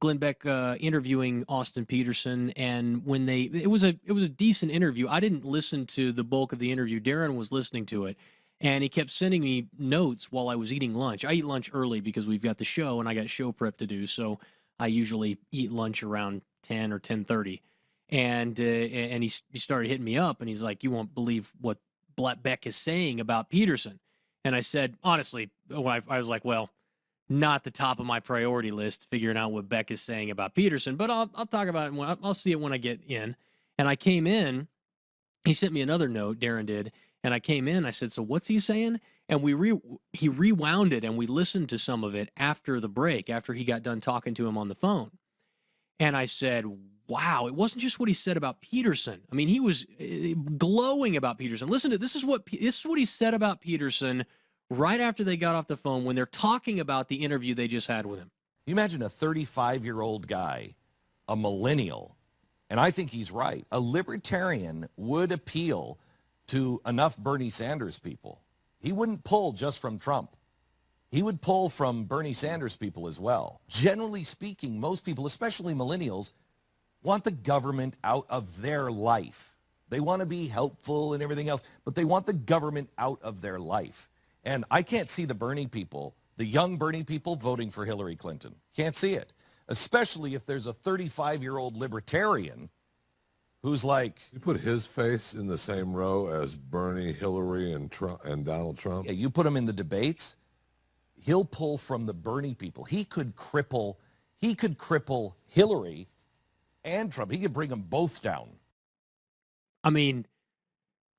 Glenn Beck interviewing Austin Peterson, and when it was a decent interview. I didn't listen to the bulk of the interview. Darren was listening to it, and he kept sending me notes while I was eating lunch. I eat lunch early because we've got the show, and I got show prep to do, so I usually eat lunch around 10 or 10:30. And he started hitting me up, and he's like, "You won't believe what Beck is saying about Peterson." And I said, honestly, I was like, well, not the top of my priority list, figuring out what Beck is saying about Peterson, but I'll talk about it I'll see it when I get in. And I came in, he sent me another note, Darren did, and I came in, I said, so what's he saying? And he rewound it, and we listened to some of it after the break, after he got done talking to him on the phone. And I said, wow, it wasn't just what he said about Peterson. I mean, he was glowing about Peterson. Listen to this is what he said about Peterson right after they got off the phone when they're talking about the interview they just had with him. You imagine a 35-year-old guy, a millennial, and I think he's right. A libertarian would appeal to enough Bernie Sanders people. He wouldn't pull just from Trump. He would pull from Bernie Sanders people as well. Generally speaking, most people, especially millennials, want the government out of their life. They want to be helpful and everything else, but they want the government out of their life. And I can't see the Bernie people, the young Bernie people, voting for Hillary Clinton. Can't see it, especially if there's a 35-year-old libertarian who's like... You put his face in the same row as Bernie, Hillary, and Trump, and Donald Trump? Yeah, you put him in the debates, he'll pull from the Bernie people. He could cripple Hillary and Trump. He could bring them both down. I mean,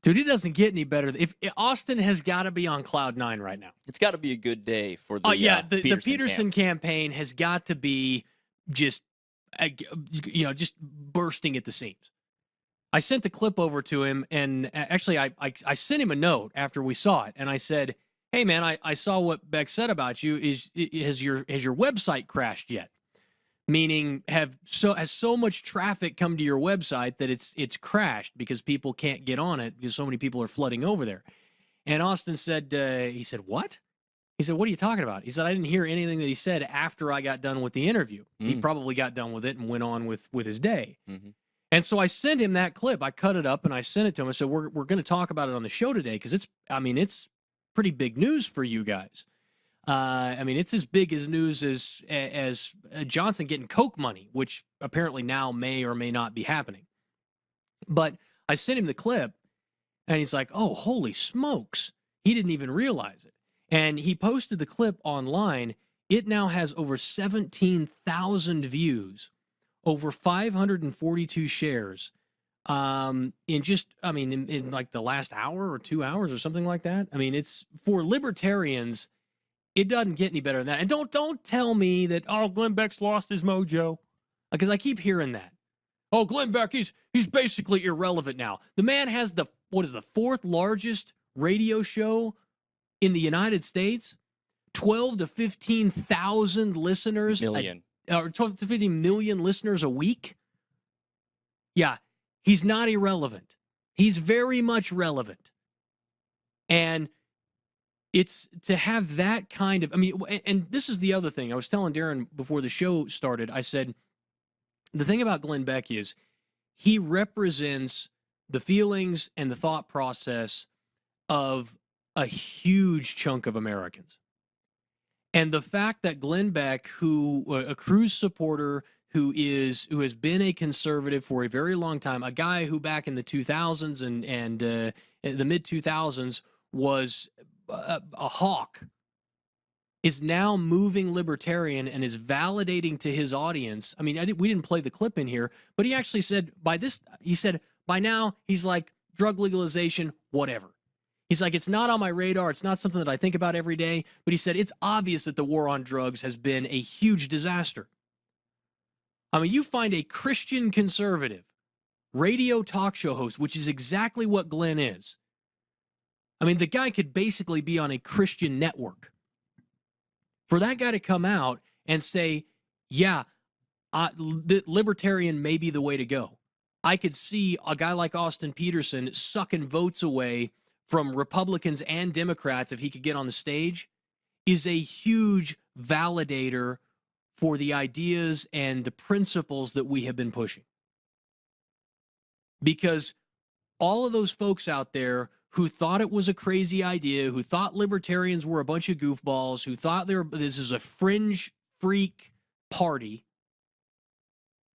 dude, it doesn't get any better. If Austin has got to be on cloud nine right now. It's got to be a good day for the the Peterson campaign has got to be just bursting at the seams. I sent the clip over to him, and actually I sent him a note after we saw it, and I said, hey man, I saw what Beck said about you. Has your website crashed yet? Meaning, has so much traffic come to your website that it's crashed because people can't get on it because so many people are flooding over there. And Austin said, he said, what? He said, what are you talking about? He said, I didn't hear anything that he said after I got done with the interview. He probably got done with it and went on with his day. And so I sent him that clip. I cut it up and I sent it to him. I said, we're going to talk about it on the show today because it's pretty big news for you guys. It's as big as news as Johnson getting Coke money, which apparently now may or may not be happening. But I sent him the clip, and he's like, oh, holy smokes. He didn't even realize it. And he posted the clip online. It now has over 17,000 views, over 542 shares. In like the last hour or 2 hours or something like that. I mean, it's for libertarians. It doesn't get any better than that. And don't tell me that, oh, Glenn Beck's lost his mojo. Because I keep hearing that. Oh, Glenn Beck, he's basically irrelevant now. The man has the fourth largest radio show in the United States? 12 to 15,000 listeners. Or 12 to 15 million listeners a week? Yeah, he's not irrelevant. He's very much relevant. And it's to have that kind of, and this is the other thing. I was telling Darren before the show started, I said, the thing about Glenn Beck is he represents the feelings and the thought process of a huge chunk of Americans. And the fact that Glenn Beck, a Cruz supporter, who has been a conservative for a very long time, a guy who back in the 2000s and the mid 2000s was a hawk, is now moving libertarian and is validating to his audience. I mean, we didn't play the clip in here, but he actually said by now he's like, drug legalization, whatever. He's like, it's not on my radar. It's not something that I think about every day. But he said, it's obvious that the war on drugs has been a huge disaster. I mean, you find a Christian conservative radio talk show host, which is exactly what Glenn is. I mean, the guy could basically be on a Christian network. For that guy to come out and say, yeah, the libertarian may be the way to go. I could see a guy like Austin Peterson sucking votes away from Republicans and Democrats if he could get on the stage, is a huge validator for the ideas and the principles that we have been pushing. Because all of those folks out there who thought it was a crazy idea, who thought libertarians were a bunch of goofballs, who thought this is a fringe freak party,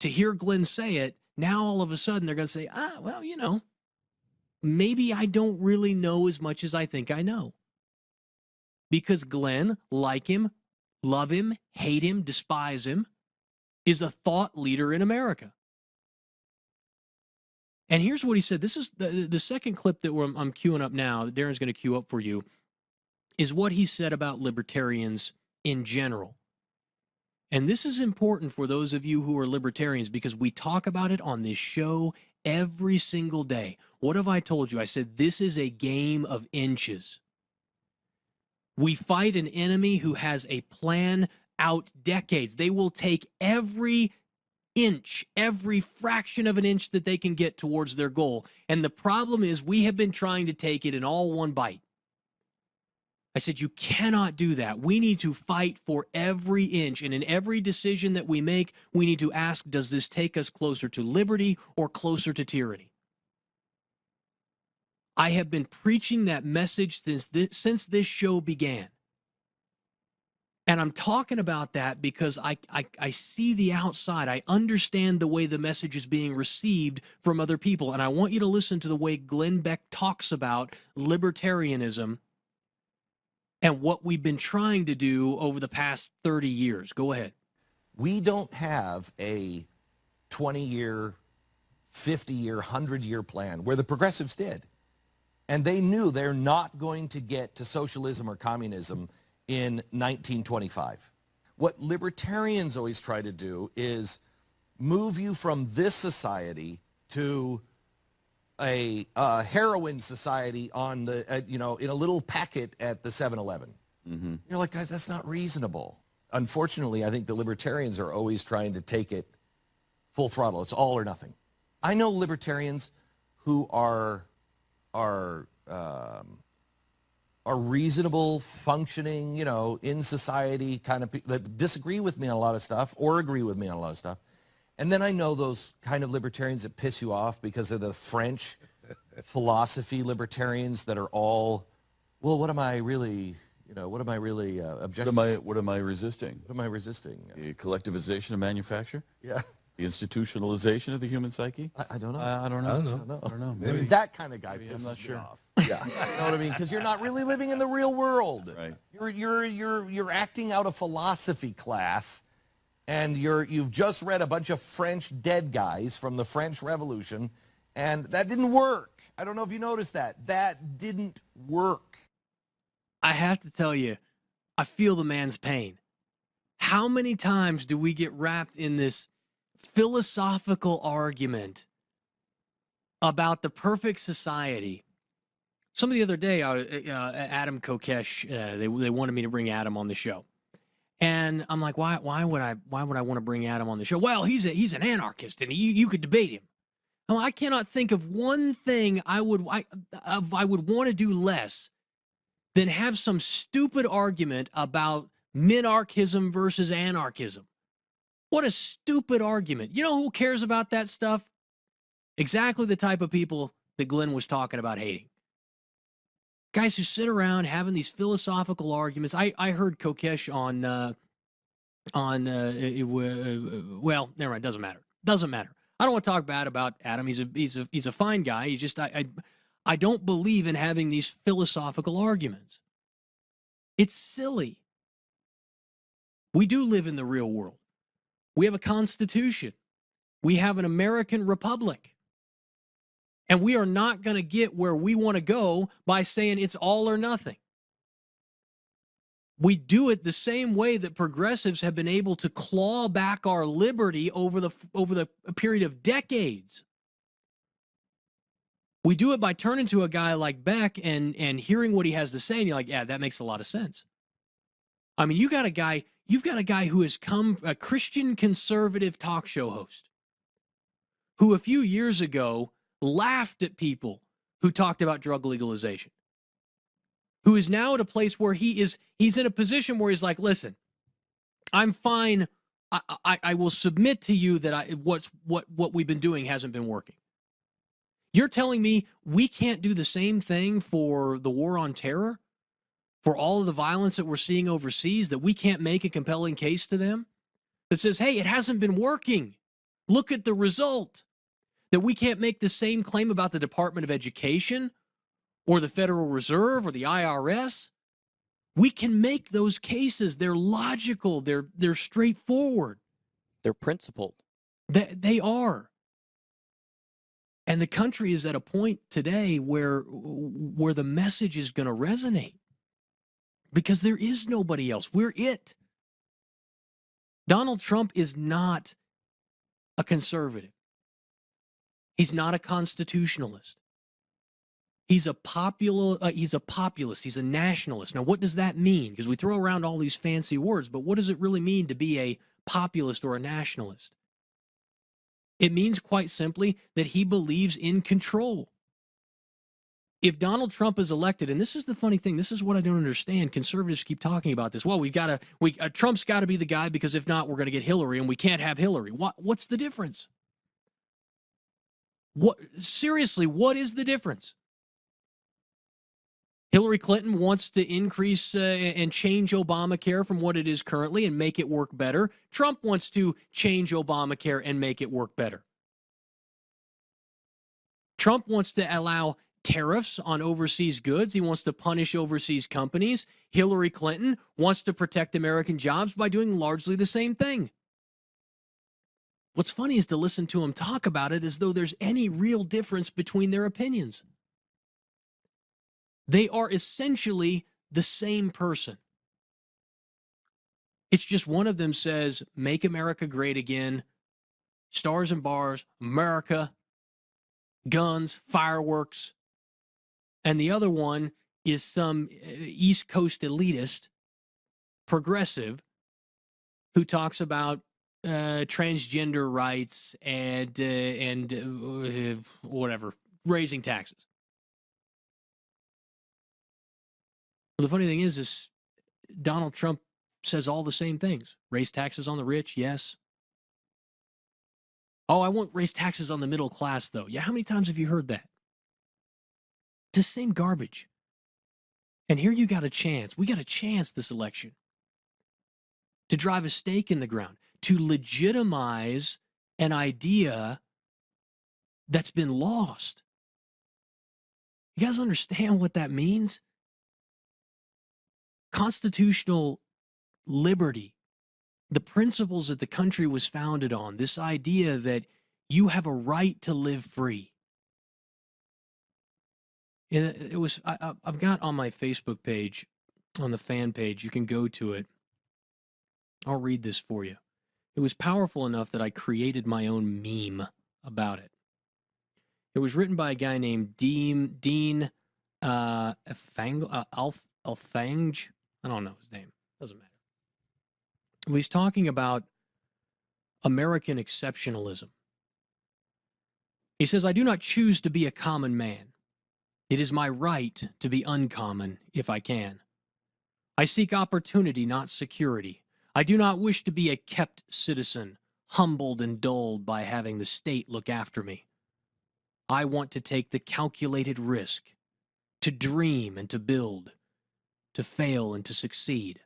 to hear Glenn say it, now all of a sudden they're going to say, well, you know, maybe I don't really know as much as I think I know. Because Glenn, like him, love him, hate him, despise him, is a thought leader in America. And here's what he said. This is the second clip that I'm queuing up now, that Darren's going to queue up for you, is what he said about libertarians in general. And this is important for those of you who are libertarians because we talk about it on this show every single day. What have I told you? I said this is a game of inches. We fight an enemy who has a plan out decades. They will take every inch, every fraction of an inch that they can get towards their goal. And the problem is we have been trying to take it in all one bite. I said, you cannot do that. We need to fight for every inch. And in every decision that we make, we need to ask, does this take us closer to liberty or closer to tyranny? I have been preaching that message since this show began. And I'm talking about that because I see the outside. I understand the way the message is being received from other people. And I want you to listen to the way Glenn Beck talks about libertarianism and what we've been trying to do over the past 30 years. Go ahead. We don't have a 20-year, 50-year, 100-year plan where the progressives did. And they knew they're not going to get to socialism or communism in 1925. What libertarians always try to do is move you from this society to a heroin society on the, in a little packet at the 7-Eleven. Mm-hmm. You're like, guys, that's not reasonable. Unfortunately, I think the libertarians are always trying to take it full throttle. It's all or nothing. I know libertarians who are reasonable, functioning, in society kind of people that disagree with me on a lot of stuff or agree with me on a lot of stuff. And then I know those kind of libertarians that piss you off because of the French philosophy libertarians that are all, well, what am I really objecting? What am I resisting? What am I resisting? The collectivization of manufacture? Yeah. The institutionalization of the human psyche? I don't know. I don't know. I don't know. Maybe That kind of guy maybe pisses I'm not me sure. off. Yeah. You know what I mean? Because you're not really living in the real world. Right. You're acting out a philosophy class, and you've just read a bunch of French dead guys from the French Revolution, and that didn't work. I don't know if you noticed that. That didn't work. I have to tell you, I feel the man's pain. How many times do we get wrapped in this philosophical argument about the perfect society? Some of the other day, Adam Kokesh, they wanted me to bring Adam on the show, and I'm like, why would I want to bring Adam on the show? Well, he's an anarchist, and you could debate him. I cannot think of one thing I would want to do less than have some stupid argument about minarchism versus anarchism. What a stupid argument. You know who cares about that stuff? Exactly the type of people that Glenn was talking about hating. Guys who sit around having these philosophical arguments. I heard Kokesh well, never mind, doesn't matter. Doesn't matter. I don't want to talk bad about Adam. He's a fine guy. He's just I don't believe in having these philosophical arguments. It's silly. We do live in the real world. We have a constitution. We have an American republic. And we are not going to get where we want to go by saying it's all or nothing. We do it the same way that progressives have been able to claw back our liberty over the period of decades. We do it by turning to a guy like Beck and hearing what he has to say, and you're like, yeah, that makes a lot of sense. I mean, you've got a guy who has come, a Christian conservative talk show host, who a few years ago laughed at people who talked about drug legalization, who is now at a place where he's in a position where he's like, listen, I'm fine I will submit to you that what we've been doing hasn't been working. You're telling me we can't do the same thing for the war on terror, for all of the violence that we're seeing overseas, that we can't make a compelling case to them that says, hey, it hasn't been working. Look at the result. That we can't make the same claim about the Department of Education or the Federal Reserve or the IRS. We can make those cases. They're logical. They're straightforward. They're principled. They are. And the country is at a point today where the message is going to resonate because there is nobody else. We're it. Donald Trump is not a conservative. He's not a constitutionalist. He's a populist. He's a nationalist. Now, what does that mean? Because we throw around all these fancy words, but what does it really mean to be a populist or a nationalist? It means quite simply that he believes in control. If Donald Trump is elected, and this is the funny thing, this is what I don't understand. Conservatives keep talking about this. Well, Trump's got to be the guy because if not, we're going to get Hillary, and we can't have Hillary. What's the difference? Seriously, what is the difference? Hillary Clinton wants to increase and change Obamacare from what it is currently and make it work better. Trump wants to change Obamacare and make it work better. Trump wants to allow tariffs on overseas goods. He wants to punish overseas companies. Hillary Clinton wants to protect American jobs by doing largely the same thing. What's funny is to listen to them talk about it as though there's any real difference between their opinions. They are essentially the same person. It's just one of them says, make America great again, stars and bars, America, guns, fireworks. And the other one is some East Coast elitist, progressive, who talks about transgender rights and whatever, raising taxes. Well, the funny thing is Donald Trump says all the same things. Raise taxes on the rich, yes. Oh, I won't raise taxes on the middle class, though. Yeah, how many times have you heard that? The same garbage. And here you got a chance. We got a chance this election to drive a stake in the ground, to legitimize an idea that's been lost. You guys understand what that means? Constitutional liberty, the principles that the country was founded on, this idea that you have a right to live free. I've got on my Facebook page, on the fan page, you can go to it. I'll read this for you. It was powerful enough that I created my own meme about it. It was written by a guy named Dean Alfange. I don't know his name. Doesn't matter. He's talking about American exceptionalism. He says, I do not choose to be a common man. It is my right to be uncommon if I can. I seek opportunity, not security. I do not wish to be a kept citizen, humbled and dulled by having the state look after me. I want to take the calculated risk, to dream and to build, to fail and to succeed.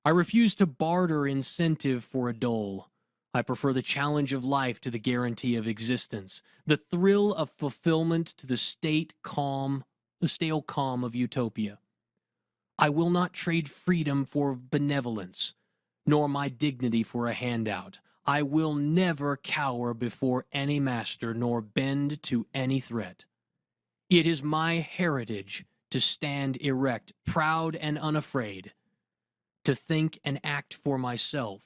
I refuse to barter incentive for a dole. I prefer the challenge of life to the guarantee of existence, the thrill of fulfillment to the stale calm of utopia. I will not trade freedom for benevolence, nor my dignity for a handout. I will never cower before any master, nor bend to any threat. It is my heritage to stand erect, proud and unafraid, to think and act for myself,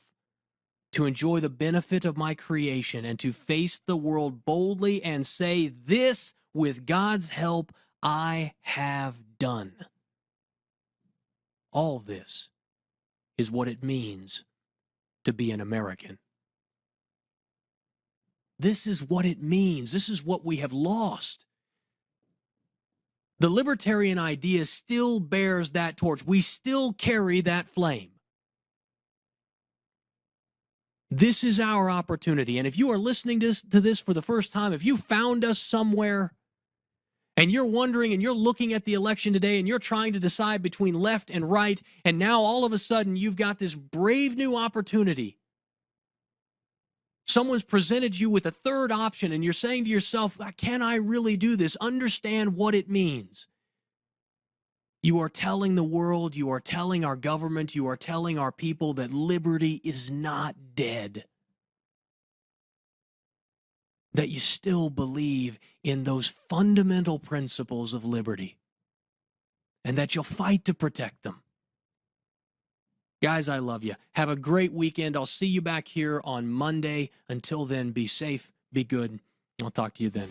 to enjoy the benefit of my creation, and to face the world boldly and say, this, with God's help, I have done. All this is what it means to be an American. This is what it means. This is what we have lost. The libertarian idea still bears that torch. We still carry that flame. This is our opportunity. And if you are listening to this for the first time, if you found us somewhere and you're wondering and you're looking at the election today and you're trying to decide between left and right, and now all of a sudden you've got this brave new opportunity. Someone's presented you with a third option and you're saying to yourself, can I really do this? Understand what it means. You are telling the world, you are telling our government, you are telling our people that liberty is not dead. That you still believe in those fundamental principles of liberty. And that you'll fight to protect them. Guys, I love you. Have a great weekend. I'll see you back here on Monday. Until then, be safe, be good. I'll talk to you then.